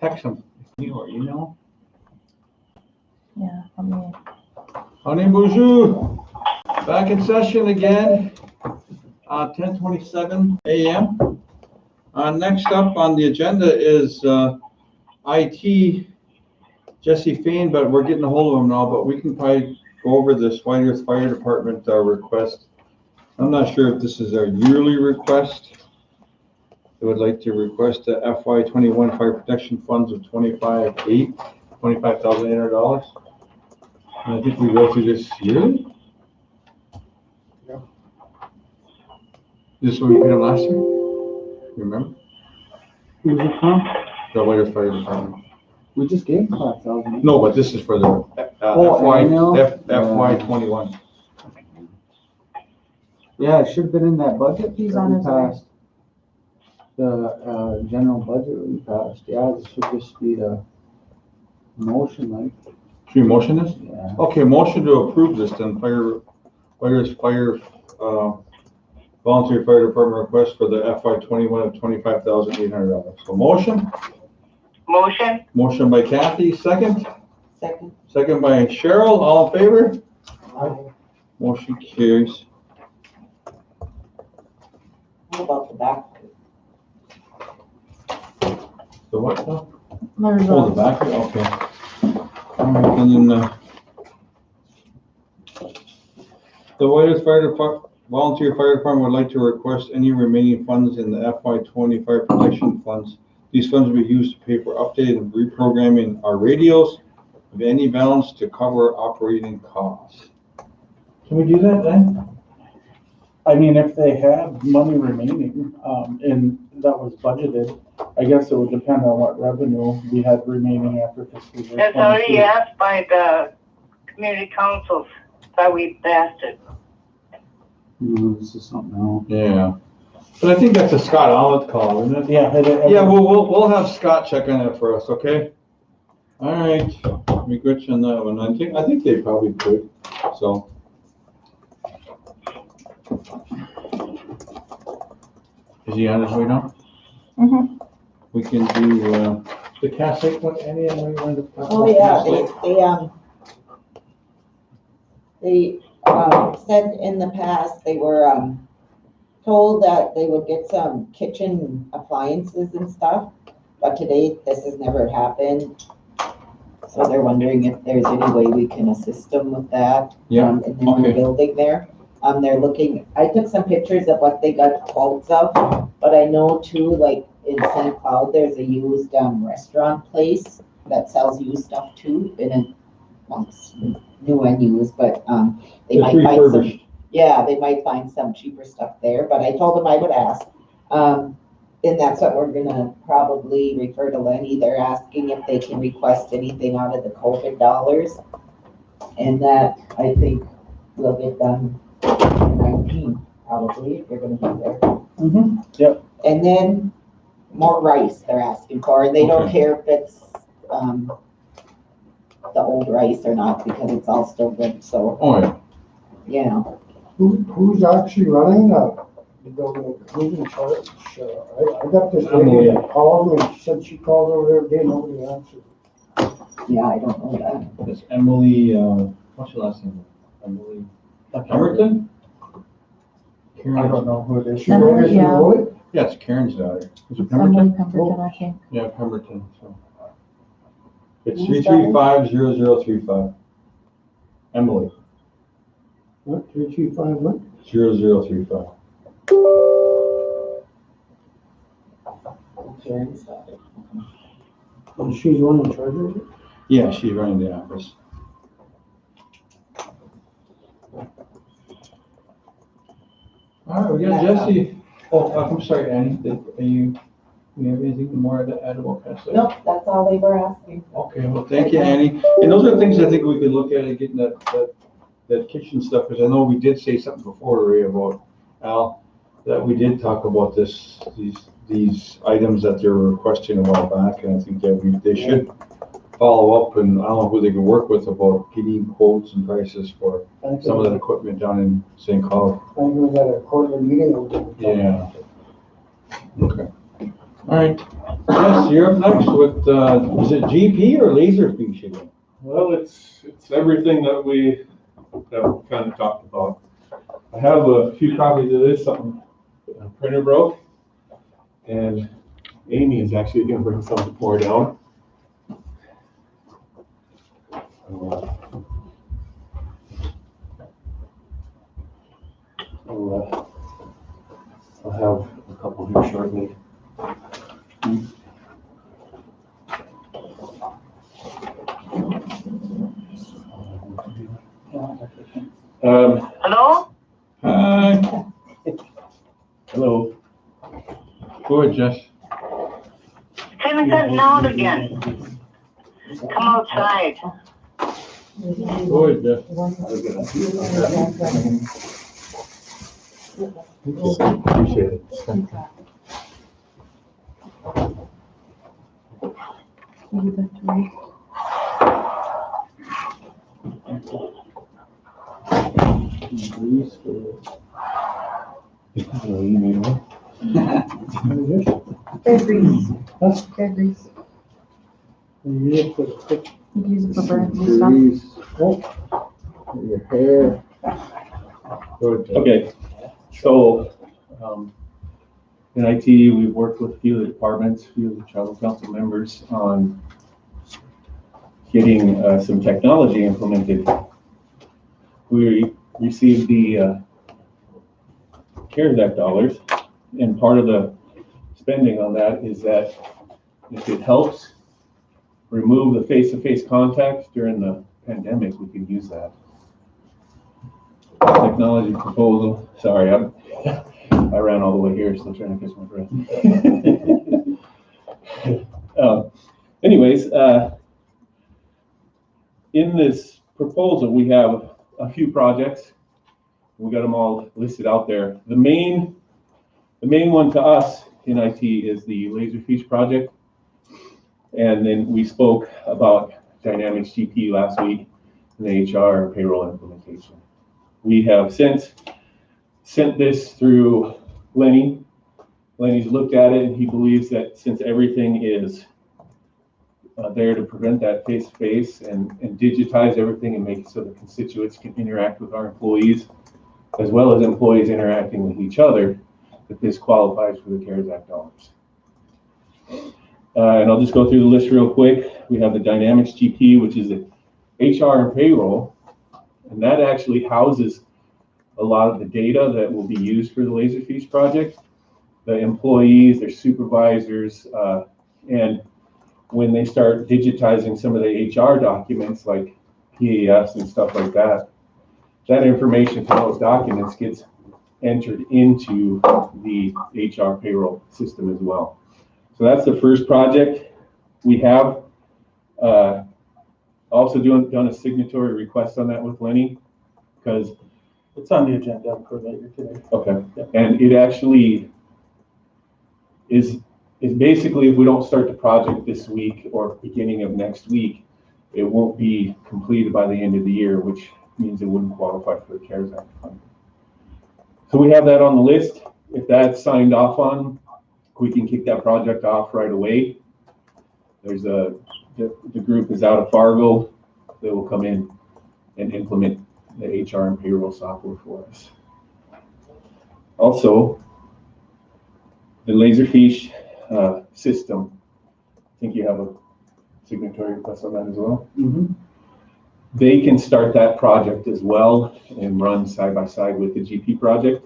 text them, or email. Yeah, I mean. Honey Bonjour, back in session again, 10:27 a.m. Next up on the agenda is IT, Jesse Fain, but we're getting a hold of him now, but we can probably go over this White Earth Fire Department request. I'm not sure if this is our yearly request. They would like to request the FY21 fire protection funds of $25,800. And I think we go through this yearly. Yeah. This is what we paid them last year? Remember? Who's it from? The White Earth Fire Department. We just gave 5,000. No, but this is for the FY21. Yeah, it should have been in that budget He's that on we his way. passed. The general budget we passed. Yeah, this should just be the motion, like. Should we motion this? Yeah. Okay, motion to approve this then, White Earth Fire, Volunteer Fire Department request for the FY21 of $25,800. So motion? Motion? Motion by Kathy, second? Second. Second by Cheryl, all in favor? Aye. Motion carries. What about the back? The what now? There's Oh, the back, okay. All right, and then, the White Earth Fire Department, Volunteer Fire Department would like to request any remaining funds in the FY20 fire protection funds. These funds will be used to pay for updating and reprogramming our radios with any balance to cover operating costs. Can we do that then? I mean, if they have money remaining, and that was budgeted, I guess it would depend on what revenue we had remaining after fiscal year. It's already 22. asked by the community councils, that we passed it. No, this is something else. Yeah. But I think that's a Scott Allen call, isn't it? Yeah. Yeah, we'll have Scott check on that for us, okay? All right, we got you on that one. I think they probably could, so. Is he on his way now? Mm-hmm. We can do, the Catholic one, Annie, and we want to. Oh, yeah, they said in the past, they were, told that they would get some kitchen appliances and stuff, but to date, this has never happened. So they're wondering if there's any way we can assist them with that. Yeah, In the new okay. building there. They're looking, I took some pictures of what they got quotes of, but I know too, like in St. Cloud, there's a used restaurant place that sells used stuff too, in a, well, it's new and used, but they It's might find some, refurbished. yeah, they might find some cheaper stuff there, but I told them I would ask. And that's what we're gonna probably refer to Lenny. They're asking if they can request anything out of the COVID dollars. And that, I think, will get done in 19, probably, if you're gonna be there. Mm-hmm, yep. And then more rice they're asking for, and they don't Okay. care if it's, the old rice or not, because it's all still good, so, Oh, yeah. yeah. Who's actually running the building? Who's in charge? I got this Emily. lady that called me and said she called over there today, nobody answered. Yeah, I don't know that. It's Emily, what's your last name? Emily Pemberton? I don't know who it is. She wrote it, she Yeah. wrote it? Yeah, it's Karen's daughter. Is it Emily Pemberton? Pemberton, I think. Yeah, Pemberton, so. It's Who's 335-0035. Emily, What, 325, what? 0035. Karen's daughter. And she's the one in charge of it? Yeah, she's running the office. All right, we got Jesse. Oh, I'm sorry, Annie, you have anything more to add about that? Nope, that's all they were asking. Okay, well, thank you, Annie. And those are things I think we could look at and getting that kitchen stuff, because I know we did say something before, Ray, about, Al, that we did talk about these items that they're requesting a while back, and I think that they should follow up, and I don't know who they can work with about getting quotes and prices for some of that equipment down in St. Cloud. I think we got a quarterly meeting over there. Yeah. Okay. All right, Jess, you're up next with, is it GP or laser fish again? Well, it's everything that we kind of talked about. I have a few copies of this, something a printer broke, and Amy is actually gonna bring some to pour down. I'll have a couple here shortly. Hello? Hi. Hello. Go ahead, Jess. Turn that down again. Come outside. Go ahead, Jess. Appreciate it. Grease for- Fair grease. Fair grease. You use it for the quick You can use it for burns and stuff. grease. Oh, for your hair. Go ahead, Jess. Okay, so, in IT, we've worked with a few of the departments, a few of the tribal council members on getting some technology implemented. We received the CARES Act dollars, and part of the spending on that is that if it helps remove the face-to-face contacts during the pandemic, we can use that. Technology proposal, sorry, I ran all the way here, still trying to catch my breath. Anyways, in this proposal, we have a few projects. We got them all listed out there. The main one to us in IT is the Laserfish project. And then we spoke about Dynamics GP last week and the HR and payroll implementation. We have since sent this through Lenny. Lenny's looked at it and he believes that since everything is there to prevent that face-to-face and digitize everything and make it so the constituents can interact with our employees, as well as employees interacting with each other, that this qualifies for the CARES Act dollars. And I'll just go through the list real quick. We have the Dynamics GP, which is the HR and payroll, and that actually houses a lot of the data that will be used for the Laserfish project. The employees, their supervisors, and when they start digitizing some of the HR documents like PAFs and stuff like that, that information from those documents gets entered into the HR payroll system as well. So that's the first project. We have also done a signatory request on that with Lenny, because It's on the agenda for later today. okay, and it actually is basically, if we don't start the project this week or beginning of next week, it won't be completed by the end of the year, which means it wouldn't qualify for the CARES Act fund. So we have that on the list. If that's signed off on, we can kick that project off right away. There's the group is out of Fargo. They will come in and implement the HR and payroll software for us. Also, the Laserfish system. I think you have a signatory request on that as well. Mm-hmm. They can start that project as well and run side by side with the GP project.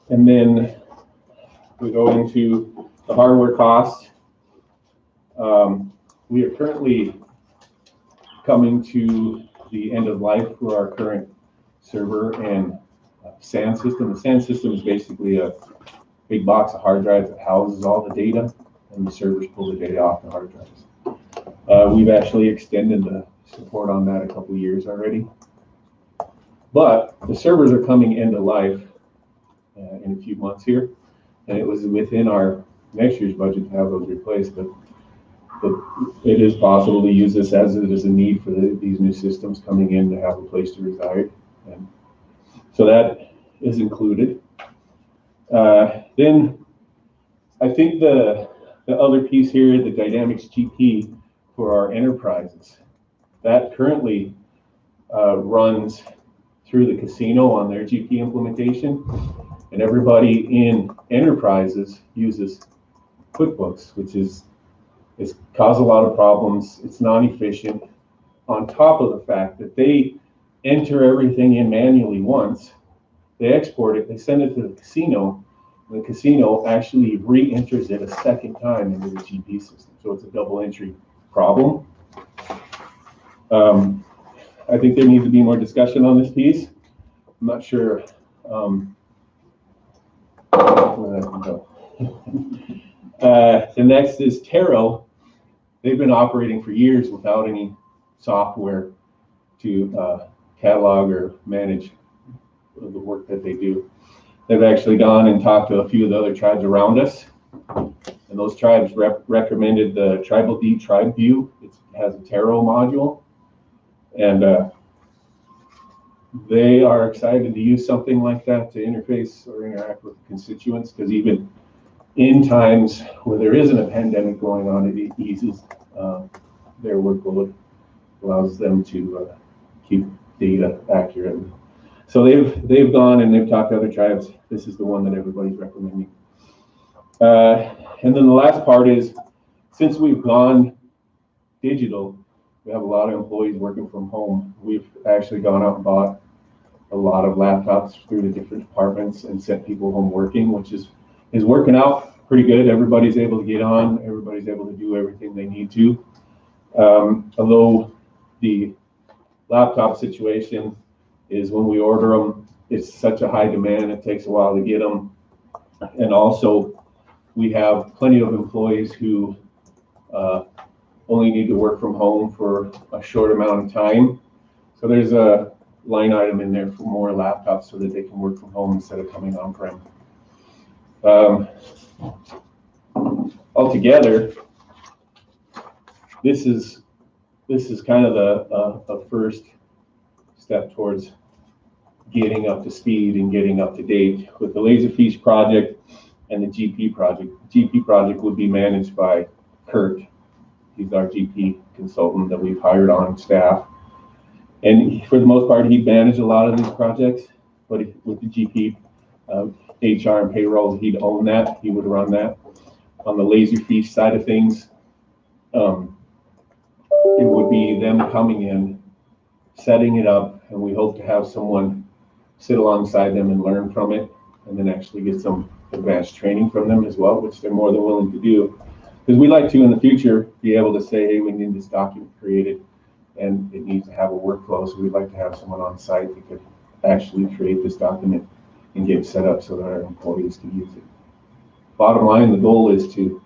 And then we go into the hardware costs. We are currently coming to the end of life for our current server and SAN system. The SAN system is basically a big box of hard drives that houses all the data, and the servers pull the data off the hard drives. We've actually extended the support on that a couple of years already. But the servers are coming end of life in a few months here, and it was within our next year's budget to have those replaced, but it is possible to use this as it is a need for these new systems coming in to have a place to reside. And so that is included. Then I think the other piece here, the Dynamics GP for our enterprises, that currently runs through the casino on their GP implementation, and everybody in enterprises uses QuickBooks, which is caused a lot of problems. It's non-efficient. On top of the fact that they enter everything in manually once, they export it, they send it to the casino. The casino actually re-enters it a second time into the GP system, so it's a double entry problem. I think there needs to be more discussion on this piece. I'm not sure where that can go. The next is Taro. They've been operating for years without any software to catalog or manage the work that they do. They've actually gone and talked to a few of the other tribes around us, and those tribes recommended the Tribal D Tribe View. It has a Taro module, and they are excited to use something like that to interface or interact with constituents, because even in times where there isn't a pandemic going on, it eases their workload, allows them to keep data accurate. So they've gone and they've talked to other tribes. This is the one that everybody's recommending. And then the last part is, since we've gone digital, we have a lot of employees working from home. We've actually gone out and bought a lot of laptops through the different departments and sent people home working, which is working out pretty good. Everybody's able to get on. Everybody's able to do everything they need to. Although the laptop situation is, when we order them, it's such a high demand, it takes a while to get them. And also, we have plenty of employees who only need to work from home for a short amount of time. So there's a line item in there for more laptops so that they can work from home instead of coming on-prem. Altogether, this is kind of the first step towards getting up to speed and getting up to date with the Laserfish project and the GP project. The GP project would be managed by Kurt. He's our GP consultant that we've hired on staff. And for the most part, he managed a lot of these projects, but with the GP, HR and payroll, he'd own that, he would run that. On the Laserfish side of things, it would be them coming in, setting it up, and we hope to have someone sit alongside them and learn from it, and then actually get some advanced training from them as well, which they're more than willing to do. Because we like to, in the future, be able to say, hey, we need this document created, and it needs to have a workflow, so we'd like to have someone on site that could actually create this document and get it set up so that our employees can use it. Bottom line, the goal is to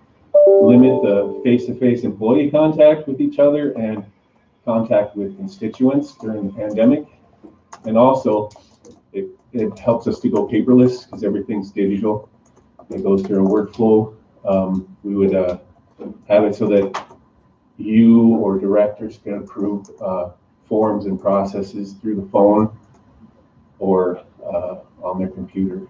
limit the face-to-face employee contact with each other and contact with constituents during the pandemic. And also, it helps us to go paperless because everything's digital. It goes through a workflow. We would have it so that you or directors can approve forms and processes through the phone or on their computer.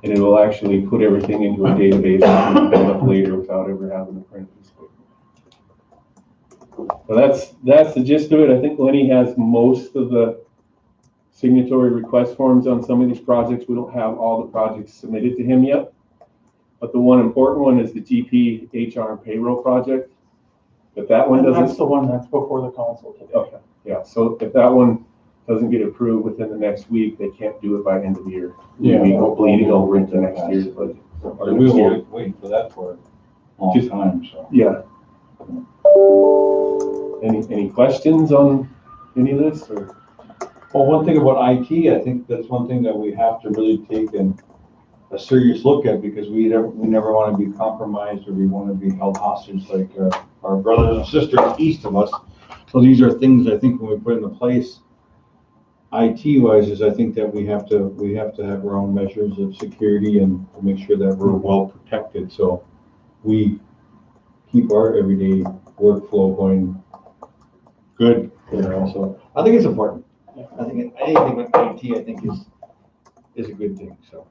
And it will actually put everything into a database that you can pull up later without ever having to print this paper. So that's the gist of it. I think Lenny has most of the signatory request forms on some of these projects. We don't have all the projects submitted to him yet, but the one important one is the GP HR and payroll project. If that one doesn't, That's the one that's before the council today. okay, yeah. So if that one doesn't get approved within the next week, they can't do it by end of the year. Yeah. We go bleeding over into next year's budget. Or we will wait for that for a long time, so. Yeah. Any questions on any of this, or? Well, one thing about IT, I think that's one thing that we have to really take a serious look at, because we never want to be compromised, or we want to be held hostage like our brothers and sisters east of us. So these are things I think when we put into place, IT wise, is I think that we have to have our own measures of security and to make sure that we're well protected, so we keep our everyday workflow going good, you know. So I think it's important. I think anything with IT, I think is a good thing. So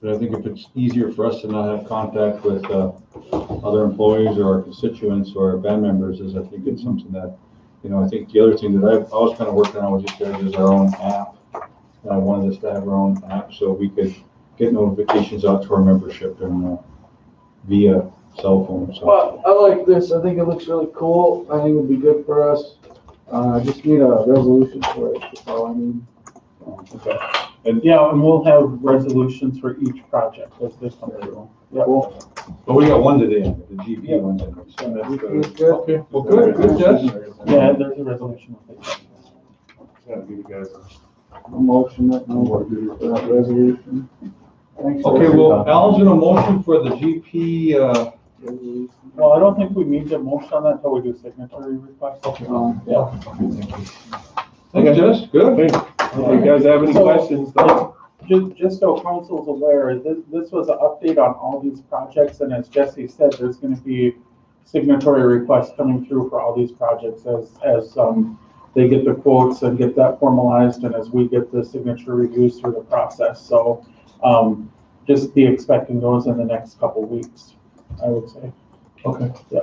But I think if it's easier for us to not have contact with other employees or our constituents or our band members, I think it's something that, I think the other thing that I was kind of working on was just is our own app. And I wanted us to have our own app so we could get notifications out to our membership and via cell phone. So. Well, I like this. I think it looks really cool. I think it would be good for us. I just need a resolution for it. That's all I need. Okay. And we'll have resolutions for each project as they come through. Yeah. Cool. But we got one today, the GP one today. So And that's Looks good. good. okay, well, good, Jess. Yeah, there's a resolution. Gotta give you guys A motion that for that resolution. Thanks. Okay, well, Alan's gonna motion for the GP, Resolution. Well, I don't think we need to motion on that until we do signatory requests. Yeah. thanks, Jess, good. If you guys have any So- questions, though. Just so council's aware, this was an update on all these projects, and as Jesse said, there's gonna be signatory requests coming through for all these projects as they get the quotes and get that formalized, and as we get the signature reviews through the process. So, just be expecting those in the next couple weeks, I would say. Okay. Yeah.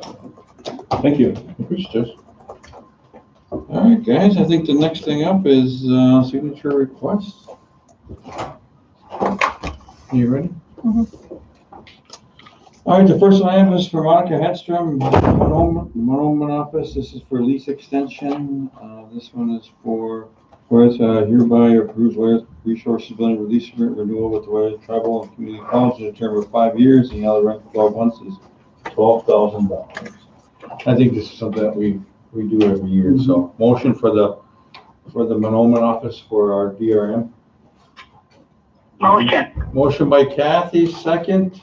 Thank you. Thanks, Jess. All right, guys, I think the next thing up is signature requests. You ready? All right, the first one I have is for Monica Hedstrom, Monoman office. This is for lease extension. This one is for, whereas hereby approves Ware Resources Building release agreement renewal with the Ware Tribal and Community College in a term of 5 years, and the other rent for 12 months is $12,000. I think this is something that we do every year, so motion for the Monoman office for our DRM. Motion. Motion by Kathy, second.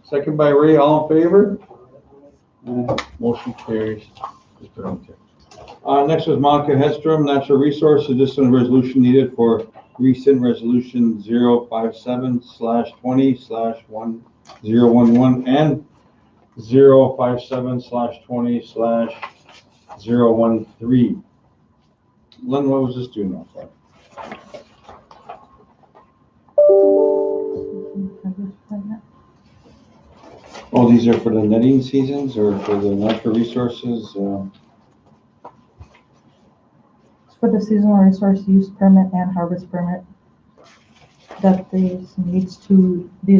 Second by Ray, all in favor? Motion carries. Just put it on there. Next is Monica Hedstrom, Natural Resources. This is a resolution needed for rescind resolution 057/20/1011 and 057/20/013. Len, what was this doing now for? Oh, these are for the netting seasons or for the natural resources? It's for the seasonal resource use permit and harvest permit. That these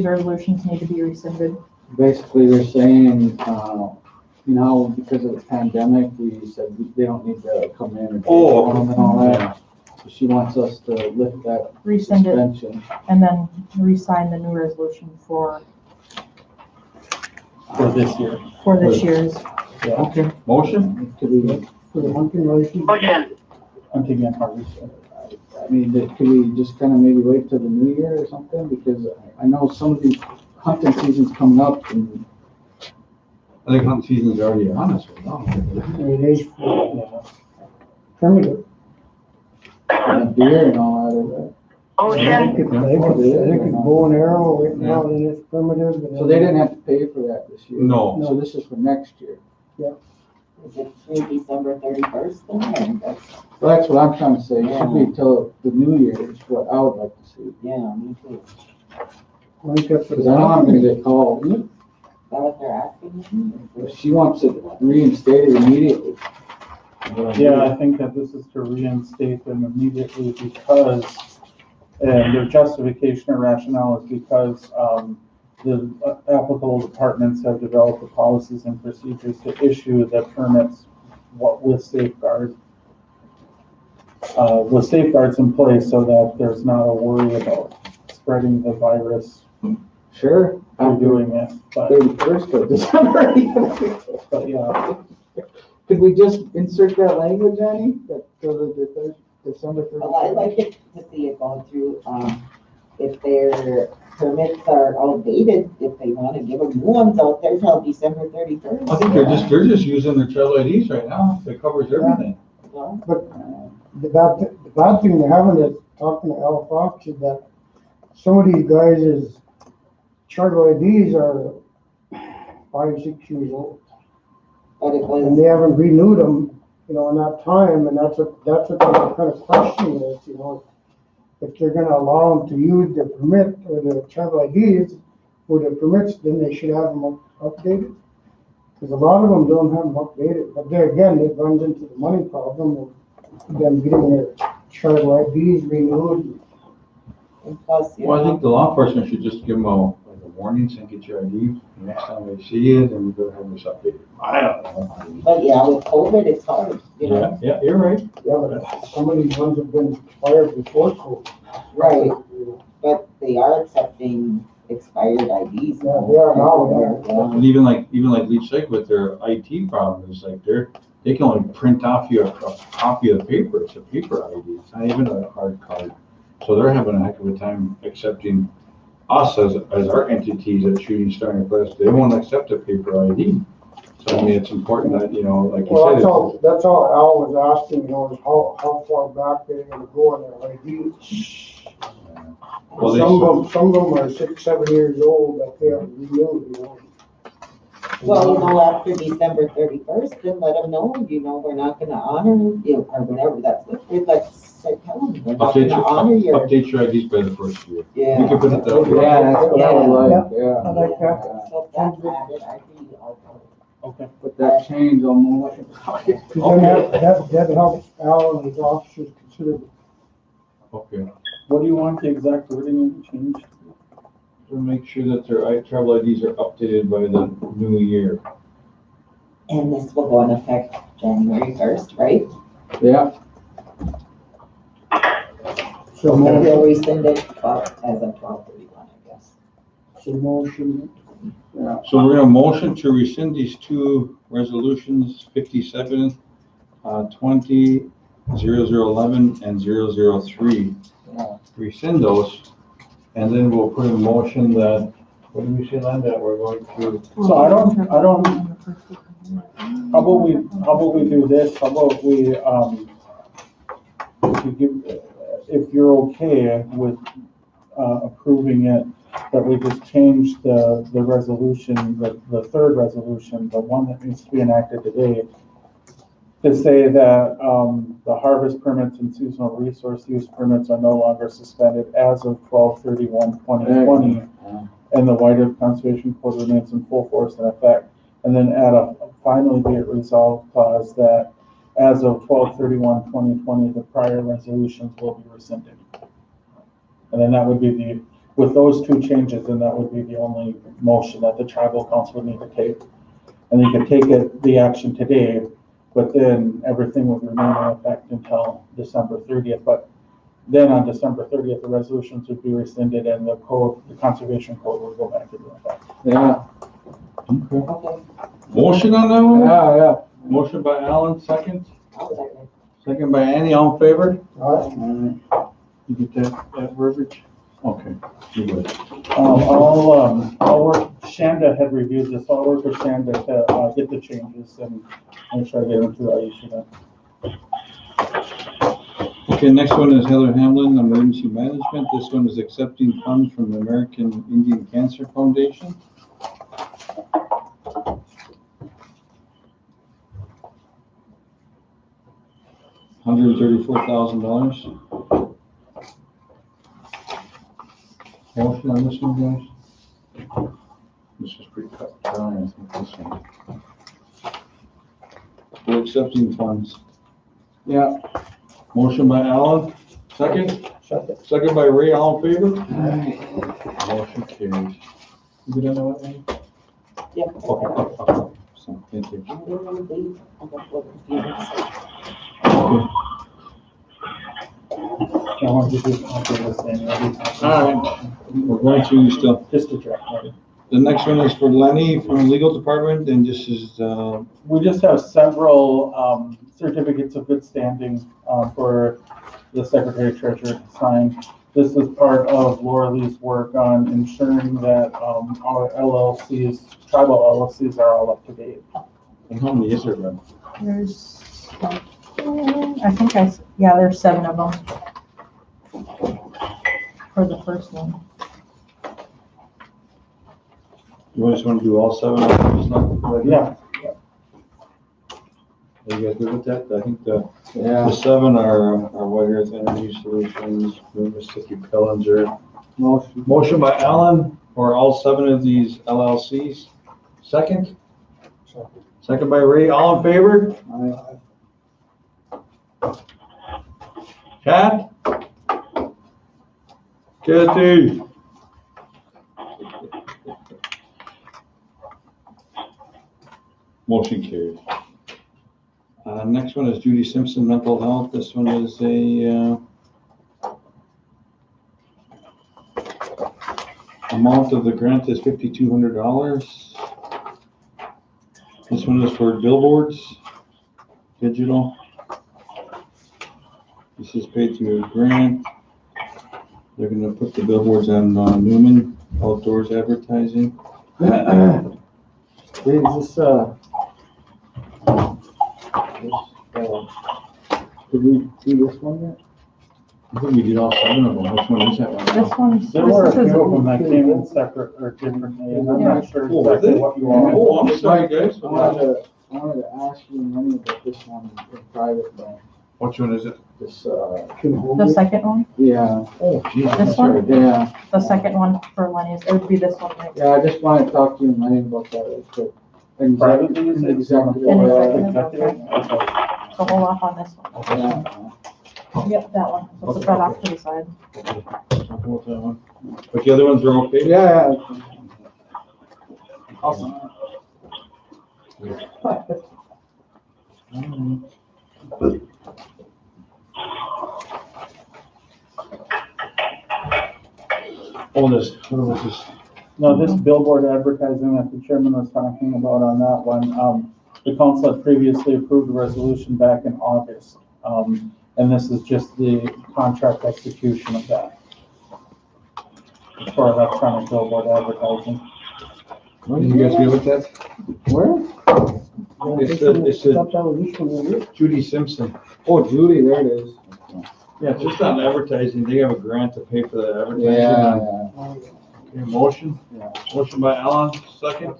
resolutions need to be rescinded. Basically, they're saying, because of the pandemic, we said they don't need to come in and pay for them and all that. So she wants us to lift that Rescind it suspension. and then re-sign the new resolution for this year. this year's. Okay, motion? Could we, For the hunting license. Motion. Hunting and harvest. could we just kind of maybe wait till the new year or something? Because I know some of these hunting seasons coming up and I think hunting season's already on us right now. It is primitive. deer and all that. I Motion. think it's bow and arrow right now, and it's primitive. and So they didn't have to pay for that this year? No. So this is for next year? Is it through December 31st then? Or that's, Well, that's what I'm trying to say. It should be till the new year is what I would like to see. yeah, me too. Is I think that's Because I know I'm gonna get called. that what they're asking? She wants it reinstated immediately. Yeah, I think that this is to reinstate them immediately because, and their justification or rationale is because, the applicable departments have developed the policies and procedures to issue the permits with safeguards in place so that there's not a worry about spreading the virus Sure. through I'm doing it, but 31st of December. yeah. Could we just insert that language, Annie? That till the December 31st? Well, I'd like it to see it go through, if their permits are outdated, if they want to give them new ones out there till December 31st. I think they're just using their trail IDs right now. It covers everything. Well, the bad thing they're having is, talking to Al Fox, is that some of these guys' charter IDs are 5-6 years old. But it And was, they haven't renewed them, in that time, and that's what I'm kind of questioning is, if they're gonna allow them to use the permit or the tribal IDs for the permits, then they should have them updated. Because a lot of them don't have them updated, but there again, it runs into the money problem of them getting their tribal IDs renewed. And plus, Well, I think the law enforcement should just give them like a warning, saying get your ID, next time they see it, and we're gonna have this updated. I don't know. but yeah, with COVID, it's hard, you know? Yeah, you're right. Yeah, but some of these ones have been expired before COVID. Right, but they are accepting expired IDs. Yeah, they are now, Yeah. And even like Leach Lake with their IT problem, is like they can only print off you a copy of the paper, it's a paper ID, it's not even a hard card. So they're having a heck of a time accepting us as our entities at Shooting Star and Quest. They won't accept a paper ID. So I mean, it's important that, like you Well, said. that's all Al was asking, is how far back they're gonna go on their IDs. Well, they Some of them are 6, 7 years old that they haven't renewed. Well, after December 31st, then let them know, we're not gonna honor you, or whatever that's, tell them, we're not gonna honor your. Update your IDs by the first year. Yeah. We can put it that way. Yeah, that's what I would like, I yeah. like that. So if that's added, I'd be all for it. Okay. Put that change on the motion. Because then that helps Al and his officers consider. Okay. What do you want the exact wording to change? To make sure that their travel IDs are updated by the new year. And this will go in effect January 1st, right? Yeah, So We'll rescind it as of 12/31, I guess. So motion, yeah. So we're gonna motion to rescind these two resolutions, 57, 20, 0011, and 003. Yeah. Rescind those, and then we'll put in motion that, what did we say, Len, that we're going to, So I don't, how about we do this, how about we, if you're okay with, approving it, that we just change the resolution, the third resolution, the one that needs to be enacted today, to say that, the harvest permits and seasonal resource use permits are no longer suspended as of 12/31/2020. And the White Oak Conservation Code remains in full force and effect. And then add a finally be it resolved clause that as of 12/31/2020, the prior resolutions will be rescinded. And then that would be with those two changes, then that would be the only motion that the tribal council would need to take. And you could take the action today, but then everything would remain in effect until December 30th. But then on December 30th, the resolutions would be rescinded and the conservation code would go back into effect. Yeah, Okay. motion on that one? yeah. Motion by Alan, second. I'll second. Second by Annie, all in favor? all You get that verbiage? Okay, you good. I'll work, Shanda had reviewed this, I'll work with Shanda to get the changes and make sure I get them to Aisha. Okay, next one is Heather Hamlin, Emergency Management. This one is accepting funds from the American Indian Cancer Foundation. $134,000. Motion on this one, guys? This is pretty cut down, I think, this one. We're accepting funds. Yeah. Motion by Alan, second? Second by Ray, all in favor? Motion carries. You good on that one? Yeah. Okay. So, thank you. I'm gonna leave. I'm gonna go confused. Okay. I want to do this thing. All right. We're going to still, Just to check. Right? the next one is for Lenny from the legal department, and this is, We just have several certificates of good standing for the Secretary Treasurer to sign. This is part of Laura Lee's work on ensuring that our LLCs, tribal LLCs are all up to date. and how many is there, Ben? There's, I think there's 7 of them. For the first one. You just want to do all 7 of them? It's not like- Yeah. Are you guys good with that? I think the Yeah, 7 are White Earth Energy Solutions, Mississippi Pellinger. motion. Motion by Alan for all 7 of these LLCs. Second? Second by Ray. All in favor? Chad? Kathy? Motion carried. Next one is Judy Simpson Mental Health. This one is a amount of the grant is $5,200. This one is for billboards, digital. This is paid through a grant. They're gonna put the billboards on Newman Outdoors Advertising. Is this, did we see this one yet? I think we did all 7 of them. Which one is that one? This one's, There were a this is, few of them that came in separate or differently, and I'm not sure Oh, were exactly they? what you all. Oh, I'm sorry, guys. I wanted to ask you money about this one in private, but Which one is it? this, the second one, yeah, Oh, geez. This that's one? right. yeah, the second one for Lenny, it would be this one right yeah, I just wanted to talk to you money about that real quick. Privately, you said? Executive. In Yeah. executive. Okay. So hold off on this one. Yeah. Yep, that one. We'll put that off to the side. Talk about that one. But the other ones are okay? Yeah. Awesome. Oh, this, what was this? No, this billboard advertising that the chairman was talking about on that one, the council had previously approved a resolution back in August. And this is just the contract execution of that. For electronic billboard advertising. You guys good with that? Where? It's a Judy Simpson. Oh, Judy, there it is. Yeah, it's just on advertising. They have a grant to pay for the advertising. Yeah. Okay, motion? Yeah. Motion by Alan, second.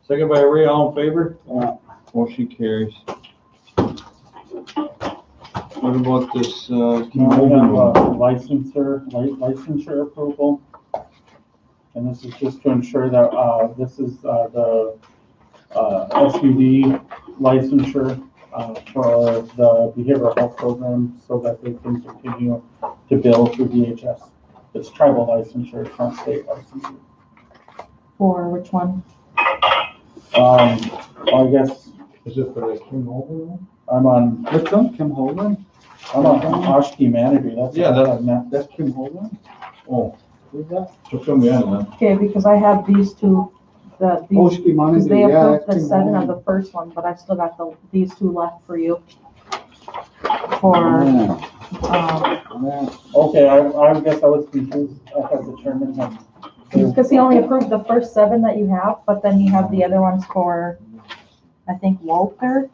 Second by Ray, all in favor? Yeah. Motion carries. What about this, Now we have a licensure approval. And this is just to ensure that, this is, the, SUD licensure, for the behavioral health program so that they can continue to bill through DHS. It's tribal licensure, it's not state licensure. For which one? I guess is it for the Kim Holden one? I'm on, What's on Kim Holden? I'm on Oshkie Manager, that's. Yeah, That's Kim Holden? Oh, Who's that? so fill me in, man. Okay, because I have these two, these, Oshkie because Monitor, they yeah. approved the that's Kim 7 of Holden. the first one, but I still got these 2 left for you. For, Yeah. um, Okay, I guess I was confused, I thought the chairman had. because he only approved the first 7 that you have, but then you have the other ones for, I think, Walter.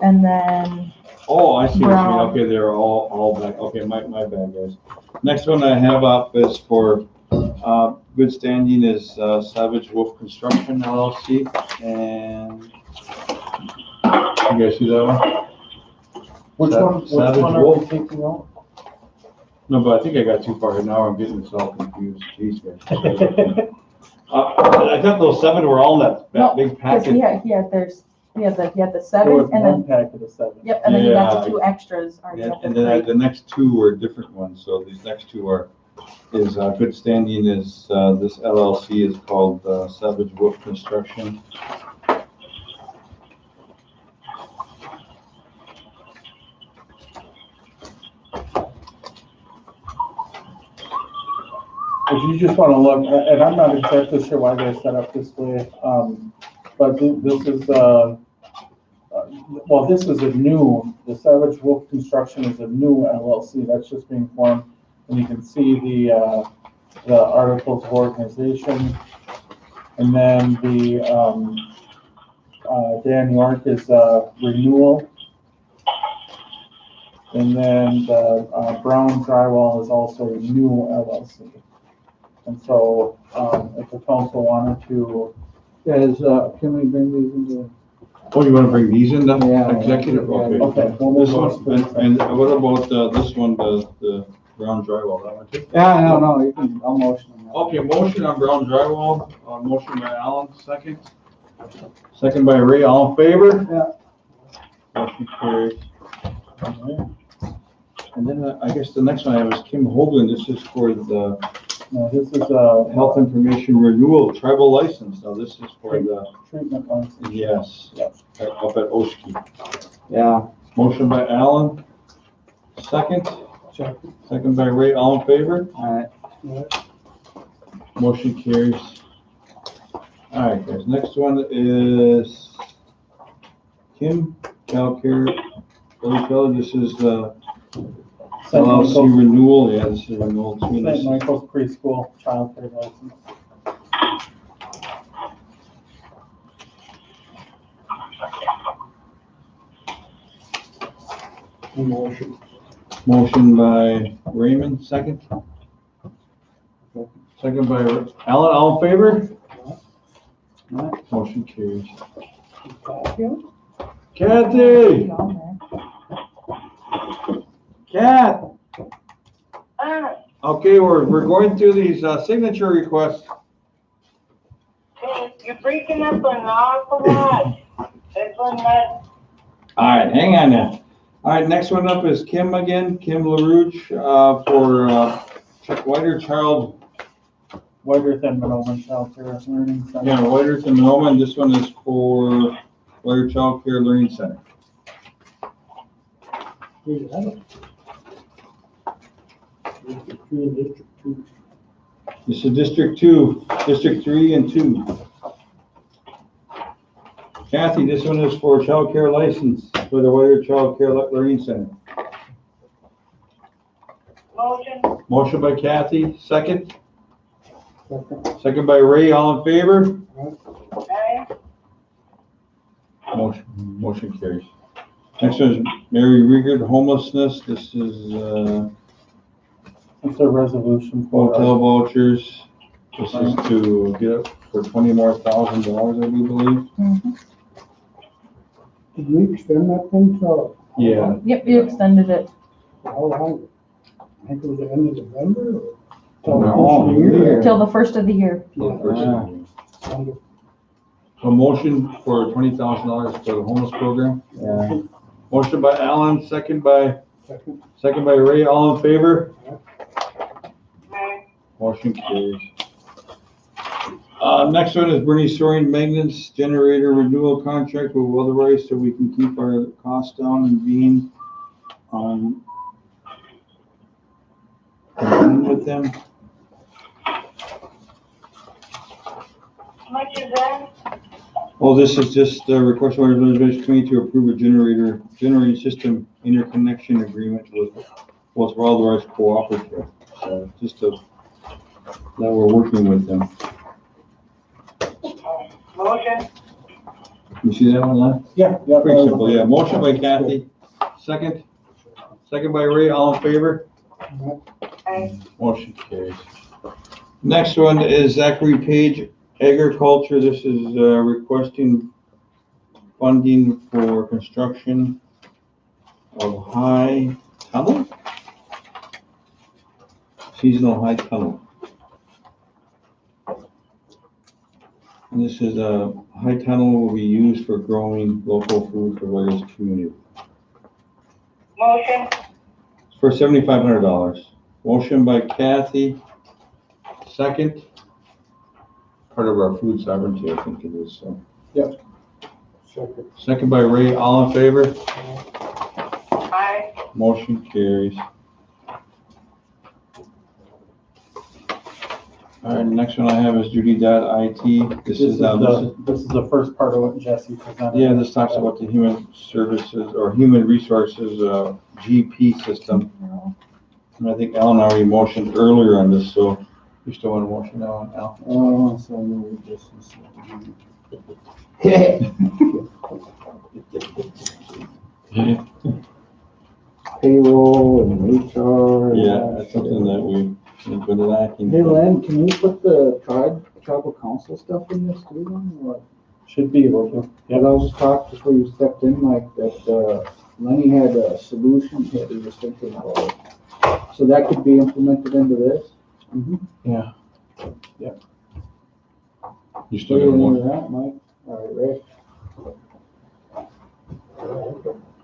And then, Oh, I see what you mean. Brown. Okay, they're all back. Okay, my bad, guys. Next one I have up is for, good standing is, Savage Wolf Construction LLC. And you guys see that one? Which one Savage are we Wolf. taking out? No, but I think I got too far. Now I'm getting myself confused. Jeez, guys. I thought those 7 were all in that no, big because packet. he had the There 7 was and one then, packet of 7. yep, and then you got Yeah, the 2 extras. Or you And got and the then 3. the next 2 were different ones, so these next 2 is good standing is, this LLC is called Savage Wolf Construction. If you just want to look, and I'm not exactly sure why they're set up this way, but this is, well, this is a new, the Savage Wolf Construction is a new LLC, that's just being formed. And you can see the articles of organization. And then the, Dan York is renewal. And then the Brown Drywall is also a new LLC. And so, if the council wanted to, Guys, can we bring these into Oh, you wanna bring these in, the Yeah. executive? Yeah. Okay. Okay, we'll move This those. one, and what about, this one, the brown drywall, that one too? Yeah, no, you can, I'll motion on that. Okay, motion on brown drywall, motion by Alan, second. Second by Ray, all in favor? Yeah. Motion carries. And then I guess the next one I have is Kim Hoagland, this is for the No, this is health information renewal tribal license, now this is for the, treatment license. yes, Yes. up at Oski. Yeah. Motion by Alan, second. Second by Ray, all in favor? All right. Motion carries. All right, guys, next one is Kim Calcare, this is St. LLC Michael's, renewal, yeah, this is renewal too. St. This is- Michael's preschool childcare license. Motion. Motion by Raymond, second. Second by Alan, all in favor? Motion carries. Kathy, On Kat, Ah, okay, we're going through these signature requests. you're breaking up an awful lot. This one, that, All right, hang on now. All right, next one up is Kim again, Kim LaRouche, for Whiter Child, Whiter than Monoma Childcare Learning Center. yeah, Whiter and Monoma, and this one is for Whiter Child Care Learning Center. This is District 2, District 3 and 2. Kathy, this one is for child care license for the Whiter Child Care Learning Center. motion, Motion by Kathy, second. Second by Ray, all in favor? aye, Motion carries. Next one is Mary Rigard, homelessness. This is, It's a resolution for. hotel vouchers. This is to get it for $20,000 more, I do believe. Mhm. Did we extend that thing till? Yeah. Yep, you extended it. How long? I think it was the end of November or? till the No, first of the year? Till the first of the year. Wonderful. A motion for $20,000 for the homeless program. Yeah. Motion by Alan, second by Second. Ray, all in favor? aye, Motion carries. Next one is Bernie Soaring maintenance generator renewal contract with Weatherrise, so we can keep our costs down and being, with them. how much is that? Oh, this is just a request by the Reservation Committee to approve a generating system interconnection agreement with Weatherrise Cooperative. So just that we're working with them. Motion, You see that one, Len? Yeah. Pretty simple, yeah. Motion by Kathy, second by Ray, all in favor? aye, Motion carries. Next one is Zachary Page, agriculture. This is requesting funding for construction of high tunnel? Seasonal high tunnel. And this is a high tunnel will be used for growing local food for various communities. motion, It's for $7,500. Motion by Kathy, second. Part of our food sovereignty, I think it is, so. Second. Second by Ray, all in favor? aye, Motion carries. All right, next one I have is Judy.IT. This is the first part of what Jesse presented. Yeah, this talks about the human services or human resources, GP system. And I think Alan already motioned earlier on this, so you still want to motion now on Al? Oh, so we just. Payroll and HR. Yeah, that's something that we've been lacking. Hey, Len, can you put the tribal council stuff in this too, then, or? Should be able to. But I was just talking before you stepped in, Mike, that, Lenny had a solution that he was thinking about. So that could be implemented into this? Yeah. You still What got do you more? think of that, Mike? All right, Rick.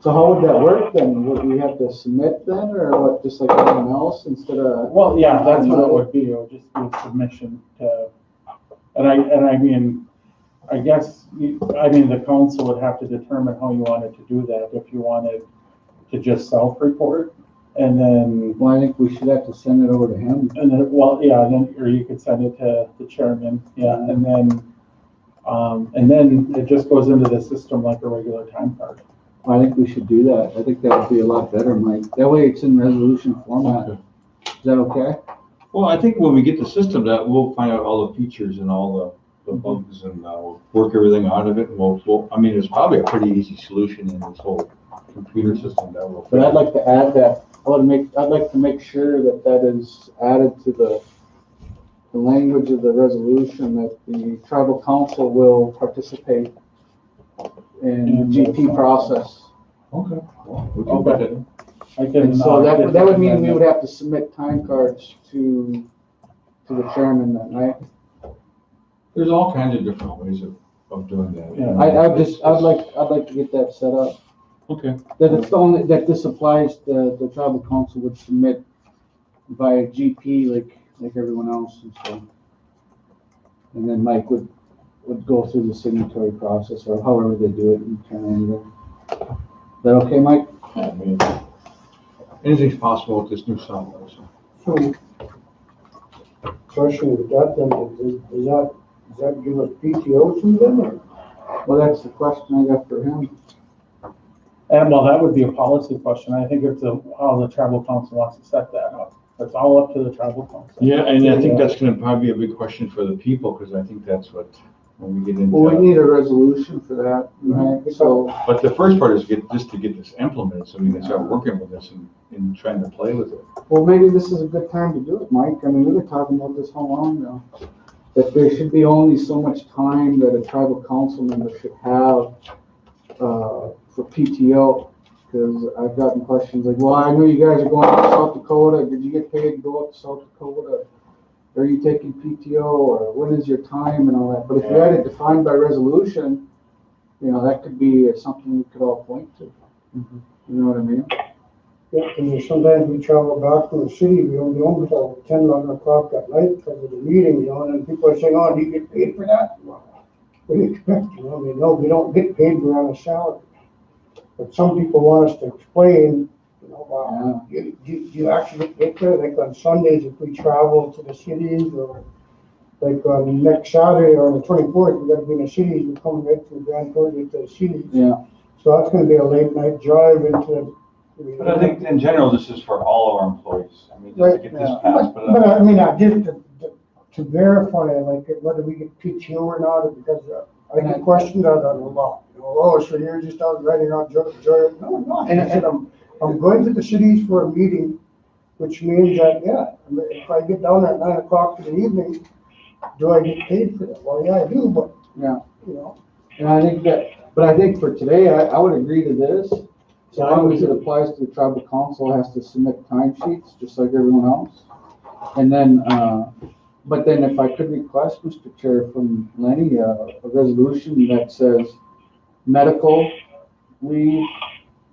So how would that work then? Would we have to submit then, or what, just like everyone else instead of? Well, yeah, that's what it would be. It would just be a submission to, and I mean, I guess, the council would have to determine how you wanted to do that. If you wanted to just self-report and then, Well, I think we should have to send it over to him. well, yeah, and then, or you could send it to the chairman, yeah, and then it just goes into the system like a regular time card. I think we should do that. I think that would be a lot better, Mike. That way it's in resolution format. Okay. Is that okay? Well, I think when we get the system, that we'll find out all the features and all the bugs and we'll work everything out of it. And it's probably a pretty easy solution in this whole computer system that will. But I'd like to add that, I'd like to make sure that that is added to the language of the resolution, that the tribal council will participate in the GP process. Okay. Well, we can put it. I can. And so that would mean we amend would have to submit time cards to the chairman then, right? There's all kinds of different ways of doing that. Yeah. I'd like to get that set up. Okay. That it's only, that this applies, the tribal council would submit via GP like everyone else and so. And then Mike would go through the signatory process or however they do it internally. Is that okay, Mike? I mean, anything's possible with this new software, so. So, question with that then, does that give us PTO to them or? Well, that's the question I got for him. And well, that would be a policy question. I think it's how the tribal council wants to set that up. It's all up to the tribal council. Yeah, and I think that's gonna probably be a big question for the people, because I think that's what, when we get into. Well, we need a resolution for that, right? So, But the first part is to get this implemented, so we can start working with this and trying to play with it. well, maybe this is a good time to do it, Mike. I mean, we were talking about this how long ago? That there should be only so much time that a tribal council member should have, for PTO. Because I've gotten questions like, well, I know you guys are going to South Dakota. Did you get paid to go up to South Dakota? Are you taking PTO, or when is your time and all that? But if you had it defined by resolution, that could be something we could all point to. You know what I mean? Yeah, and sometimes we travel back from the city, we don't go until 10, 11 o'clock at night because of the meeting, and people are saying, oh, do you get paid for that? Well, what do you expect, no, we don't get paid, we're on a salary. But some people want us to explain, do you actually get there? Like on Sundays, if we travel to the cities, or like on next Saturday or on the 24th, we gotta be in the cities, we're coming right from Grand Portage to the cities. Yeah. So that's gonna be a late night drive into. But I think in general, this is for all of our employees. I mean, just to get this passed, But I mean, I just to verify, like, whether we get PTO or not, because I get questioned on a lot. Oh, so you're just out riding around joy? No, I'm not. And I said, I'm going to the cities for a meeting, which means that, yeah, if I get down at 9 o'clock in the evening, do I get paid for that? Well, yeah, I do, but, Yeah. And I think for today, I would agree to this. So long as it applies to the tribal council, has to submit timesheets, just like everyone else. And then, but then if I could request, Mr. Chair, from Lenny, a resolution that says medical leave,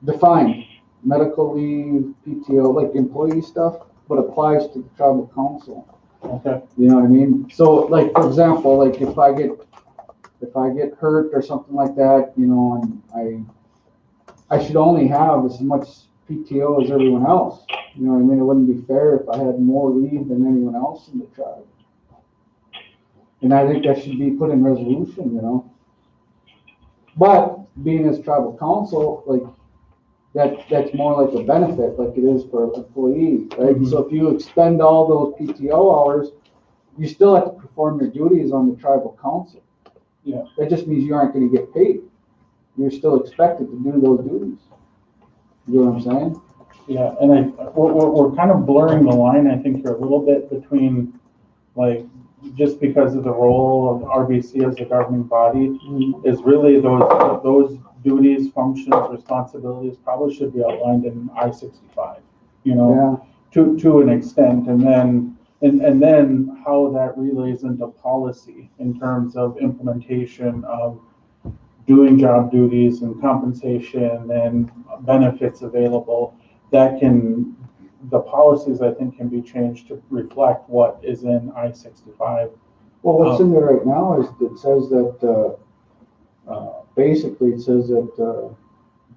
defined, medical leave, PTO, like employee stuff, but applies to the tribal council. Okay. You know what I mean? So like, for example, like if I get hurt or something like that, and I should only have as much PTO as everyone else. You know what I mean? It wouldn't be fair if I had more leave than anyone else in the tribe. And I think that should be put in resolution, But being as tribal council, like that's more like a benefit, like it is for employees, right? Mm-hmm. So if you expend all those PTO hours, you still have to perform your duties on the tribal council. Yeah. That just means you aren't going to get paid. You're still expected to do those duties. You know what I'm saying? Yeah, and we're kind of blurring the line, I think, here a little bit between like just because of the role of RBC as a governing body, is really those duties, functions, responsibilities probably should be outlined in I-65, you know, to an extent, and then how that relays into policy in terms of implementation of doing job duties and compensation and benefits available. The policies, I think, can be changed to reflect what is in I-65. Well, what's in there right now is, it says that, basically it says that,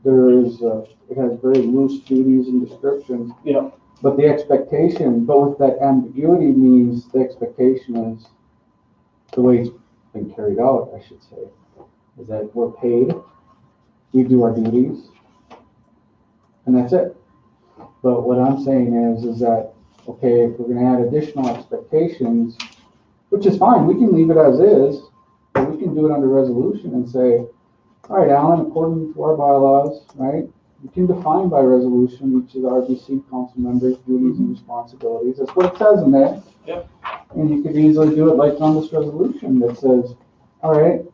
it has very loose duties and descriptions. Yeah. But the expectation, but with that ambiguity means the expectation is, the way it's been carried out, I should say, is that we're paid, we do our duties, and that's it. But what I'm saying is that, okay, if we're gonna add additional expectations, which is fine, we can leave it as is, but we can do it under resolution and say, all right, Alan, according to our bylaws, right, you can define by resolution each of the RBC council members' duties and responsibilities. That's what it says in there. Yep. And you could easily do it like on this resolution that says, all right,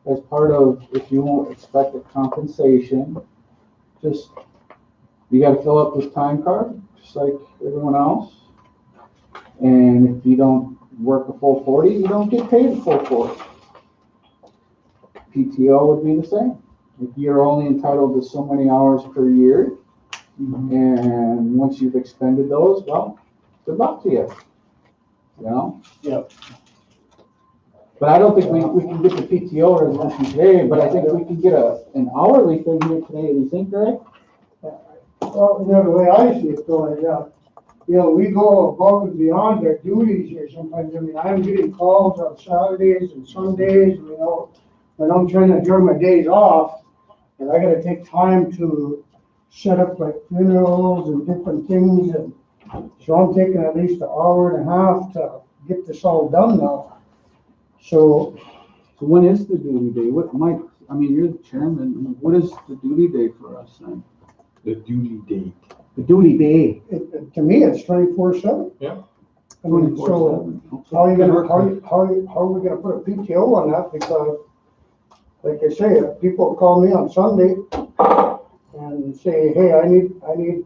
as part of, if you won't expect a compensation, just, you gotta fill out this time card, just like everyone else. And if you don't work a full 40, you don't get paid a full 40. PTO would be the same. If you're only entitled to so many hours per year, and once you've expended those, well, good luck to you. You know? Yep. But I don't think we can get the PTO resolution today, but I think we can get an hourly thing here today. Do you think, Greg? Well, you know, the way I see it going, you know, we go above and beyond our duties here sometimes. I mean, I'm getting calls on Saturdays and Sundays, you know, when I'm trying to during my days off, and I gotta take time to set up like funerals and different things, and so I'm taking at least an hour and a half to get this all done now. So when is the duty day? What, Mike, I mean, you're the chairman. What is the duty day for us then? The duty date. The duty day. to me, it's 24/7. Yeah. I mean, so 24/7. how are you gonna, how are we gonna put a PTO on that? Because, like I say, people call me on Sunday and say, hey, I need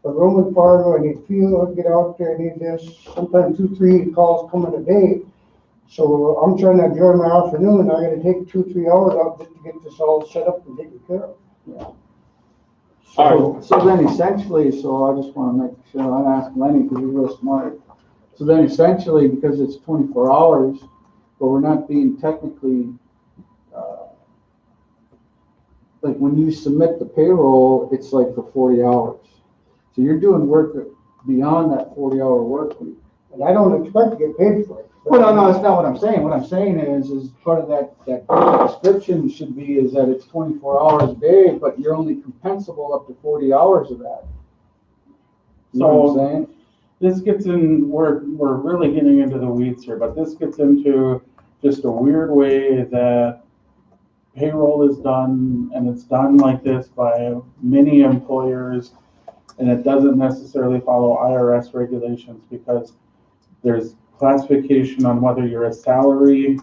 a room in Fargo, I need fuel, get out there, I need this. Sometimes 2-3 calls come in a day. So I'm trying to enjoy my afternoon, I gotta take 2-3 hours out just to get this all set up and taken care of. Yeah. So then essentially, so I just want to make sure, I asked Lenny because he's real smart. So then essentially, because it's 24 hours, but we're not being technically, like when you submit the payroll, it's like for 40 hours. So you're doing work beyond that 40-hour work week. And I don't expect to get paid for it. Well, no, that's not what I'm saying. What I'm saying is part of that description should be is that it's 24 hours a day, but you're only compensable up to 40 hours of that. You know what I'm saying? This gets in, we're really getting into the weeds here, but this gets into just a weird way that payroll is done, and it's done like this by many employers, and it doesn't necessarily follow IRS regulations because there's classification on whether you're a salary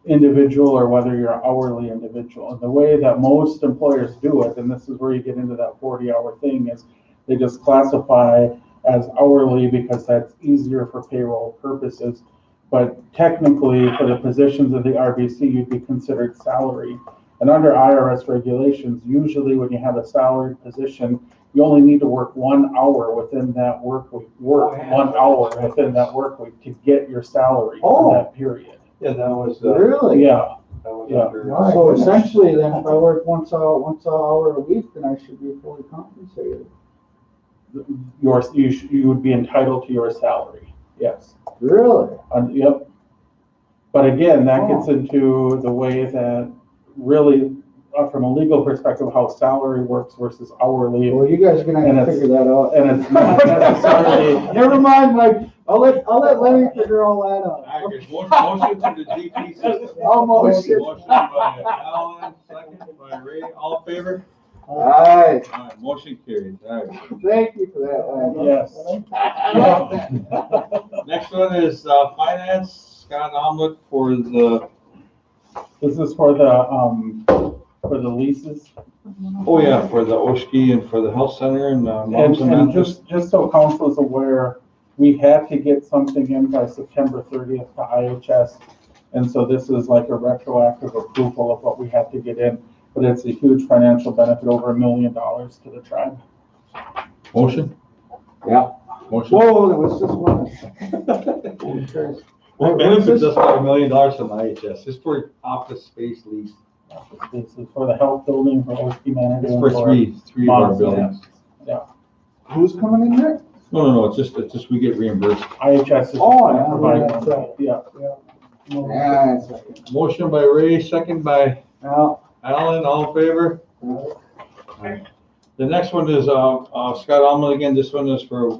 individual or whether you're an hourly individual. And the way that most employers do it, and this is where you get into that 40-hour thing, is they just classify as hourly because that's easier for payroll purposes. But technically, for the positions of the RBC, you'd be considered salary. And under IRS regulations, usually when you have a salaried position, you only need to work 1 hour within that work week, 1 hour within that work week to get your salary for that period. Yeah, that was, Really? Yeah. that was Yeah. under. So essentially, then, if I work once an hour a week, then I should be fully compensated. You would be entitled to your salary, yes. Really? Yep. But again, that gets into the way that really, from a legal perspective, how salary works versus hourly. Well, you guys are gonna have to figure that out. And it's not necessarily. Never mind, Mike. I'll let Lenny figure all that out. All right, motion to the GP system. Almost. Motion by Alan, second by Ray, all in favor? All right. All right, motion carried, all right. Thank you for that, Lenny. Yes. Next one is finance, Scott Omelet for the, This is for the leases. oh yeah, for the Oshki and for the health center and, And, moms and and managers. just so council is aware, we had to get something in by September 30th to IHS. And so this is like a retroactive approval of what we had to get in, but it's a huge financial benefit, over $1 million to the tribe. Motion? Yeah. Motion. Whoa, it was just one. What benefits us by $1 million from IHS? Just for office space lease. This is for the health building, for OSP manager. It's and for three of our moms, buildings. Who's coming in there? No, it's just we get reimbursed. IHS is Oh, yeah, providing that's one. Yeah. Yeah, it's okay. Motion by Ray, second by Now, Alan, all in favor? The next one is, Scott Omelet again, this one is for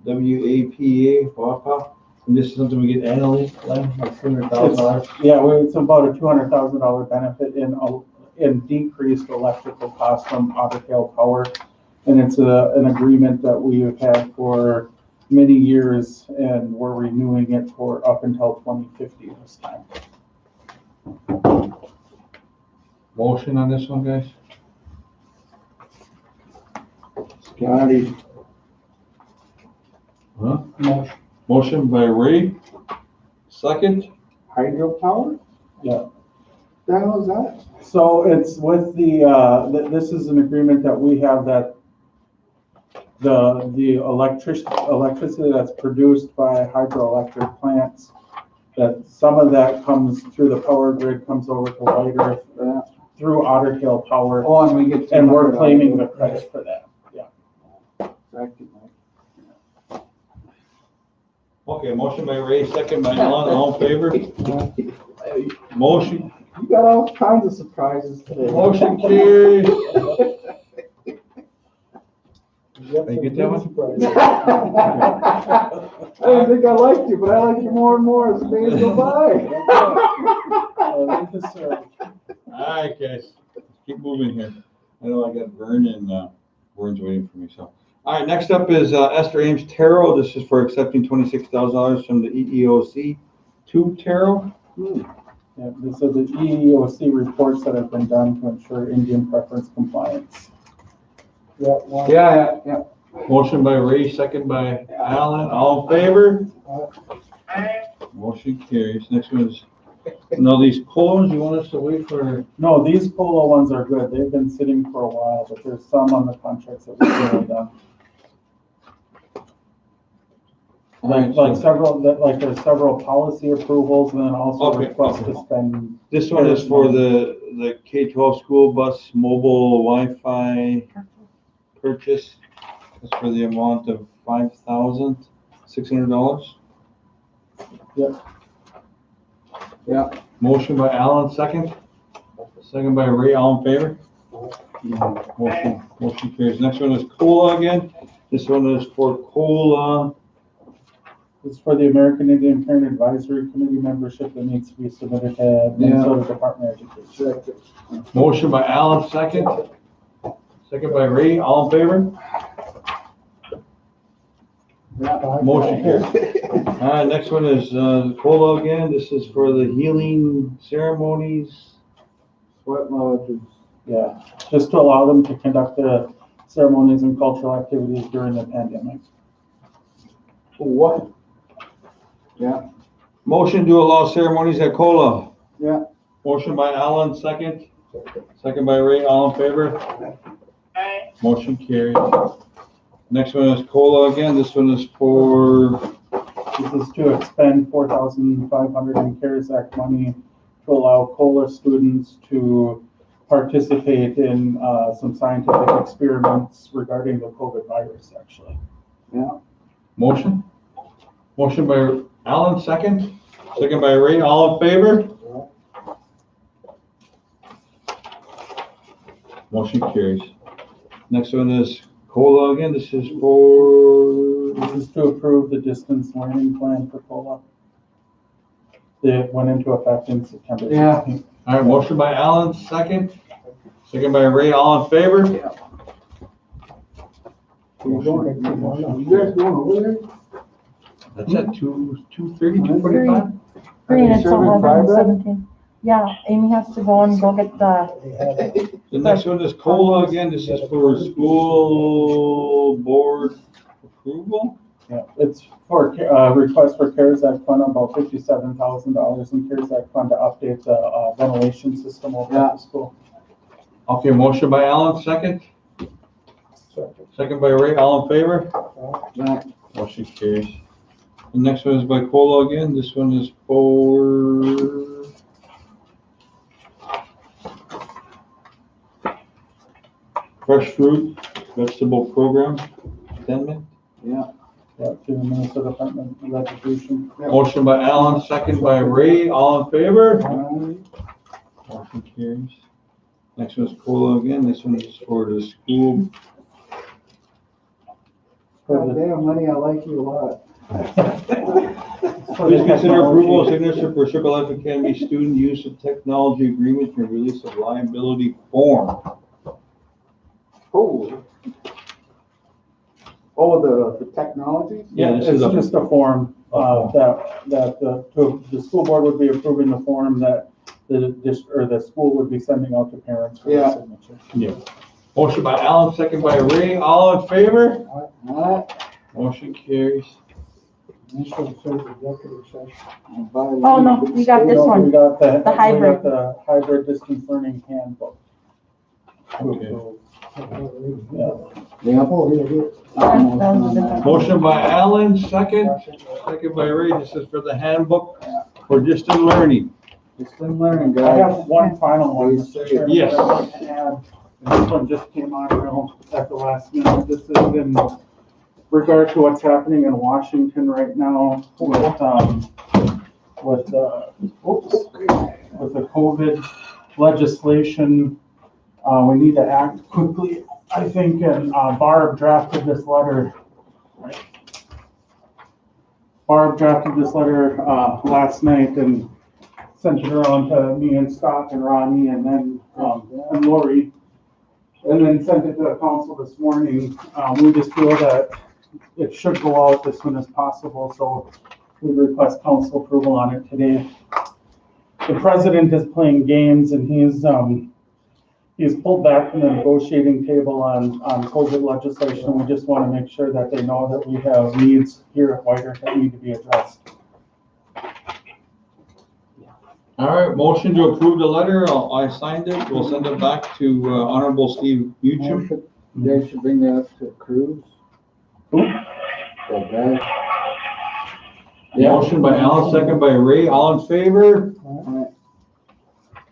WAPA, WAPA, and this is something we get annually, Len, like $200,000. Yeah, it's about a $200,000 benefit in decreased electrical costs from Otter Tail Power. And it's an agreement that we have had for many years, and we're renewing it for up until 2050 this time. Motion on this one, guys? Scotty. Huh? Motion. Motion by Ray, second. Hydropower? Yeah. The hell is that? So it's with this is an agreement that we have that the electricity that's produced by hydroelectric plants, that some of that comes through the power grid, comes over to White Earth through Otter Tail Power, Oh, and we get. and we're claiming the credit for that. Okay, motion by Ray, second by Alan, all in favor? Motion, You got all kinds of surprises today. motion carries. Yep, You get that one? surprise. I didn't think I liked you, but I like you more and more as days go by. All right, guys, let's keep moving here. I know I got Vern and, Vern's waiting for me, so. All right, next up is, Esther Ames Tarot. This is for accepting $26,000 from the EEOC to Tarot. Yeah, these are the EEOC reports that have been done to ensure Indian preference compliance. Yeah. Motion by Ray, second by Alan, all in favor? Aye. Motion carries. Next one is, now these poems, you want us to wait for? No, these polo ones are good. They've been sitting for a while, but there's some on the contracts that we've already done. There's several policy approvals, and then also Okay, requests okay. to spend. This one is for the K-12 school bus mobile Wi-Fi purchase. It's for the amount of $5,600. Yeah. Motion by Alan, second. Second by Ray, all in favor? Motion carries. Next one is COLA again. This one is for COLA. It's for the American Indian Parent Advisory Committee membership that needs to be submitted to Minnesota Department of Education. Motion by Alan, second. Second by Ray, all in favor? Motion carries. All right, next one is COLA again. This is for the healing ceremonies. Sweat lodges. Yeah, just to allow them to conduct the ceremonies and cultural activities during the pandemic. What? Yeah. Motion to allow ceremonies at COLA. Yeah. Motion by Alan, second. Second by Ray, all in favor? Aye. Motion carries. Next one is COLA again. This one is for, This is to expend $4,500 in CARES Act money to allow COLA students to participate in some scientific experiments regarding the COVID virus, actually. Yeah. motion. Motion by Alan, second. Second by Ray, all in favor? Motion carries. Next one is COLA again. This is for, This is to approve the distance learning plan for COLA. It went into effect in September 16th. all right, motion by Alan, second. Second by Ray, all in favor? You You guys going over there? That's at 2:30, 2:45? Green, it's serving 11 fry and bread? 17. Yeah, Amy has to go and go get the, The next one is COLA again. This is for school board approval. Yeah, it's for, request for CARES Act fund, about $57,000 in CARES Act fund to update the, ventilation system over at the school. Okay, motion by Alan, second. Second by Ray, all in favor? Right. Motion carries. The next one is by COLA again. This one is for fresh fruit vegetable program amendment. Yeah. Yeah, to the Minnesota Department of Education. Motion by Alan, second by Ray, all in favor? Right. Motion carries. Next one is COLA again. This one is for the school. God damn, money, I like you a lot. Please consider approval of signature for Circle Life Academy student use of technology agreement and release of liability form. Oh. Oh, the technology? Yeah, this It's is a, just a form, that the school board would be approving the form that the school would be sending out to parents for Yeah. the signature. motion by Alan, second by Ray, all in favor? Alright. Motion carries. Initial says executive session. oh no, we got this We one. got the hybrid. The hybrid distance learning handbook. Okay. Yeah. Yeah. Oh, here, here. That was a different. Motion by Alan, second by Ray. This is for the handbook for distant learning. It's been learning, I guys. have one final one, Mr. Chairman. Yes. that I'd like to add. And this one just came on real at the last minute. This is in regard to what's happening in Washington right now with the COVID legislation. We need to act quickly, I think, and Barb drafted this letter. Barb drafted this letter last night and sent it around to me and Scott and Ronnie and then and Lori. And then sent it to the council this morning. We just feel that it should go out as soon as possible, so we request council approval on it today. The president is playing games and he's pulled back from the negotiating table on COVID legislation. We just want to make sure that they know that we have needs here at White Earth that need to be addressed. All right, motion to approve the letter. I signed it. We'll send it back to Honorable Steve Mutual. They should bring that up to Cruz. That guy. Motion by Alan, second by Ray. All in favor? Alright.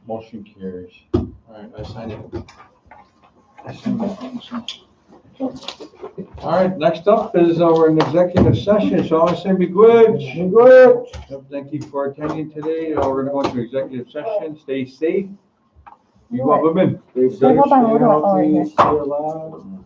Motion carries. All right, I signed it. All right, next up is our executive session. So I say be good. Good. Thank you for attending today. We're gonna go into executive session. Stay safe. You go, women. Stay So hold on, safe, what do I- oh, right stay here. healthy, stay alive.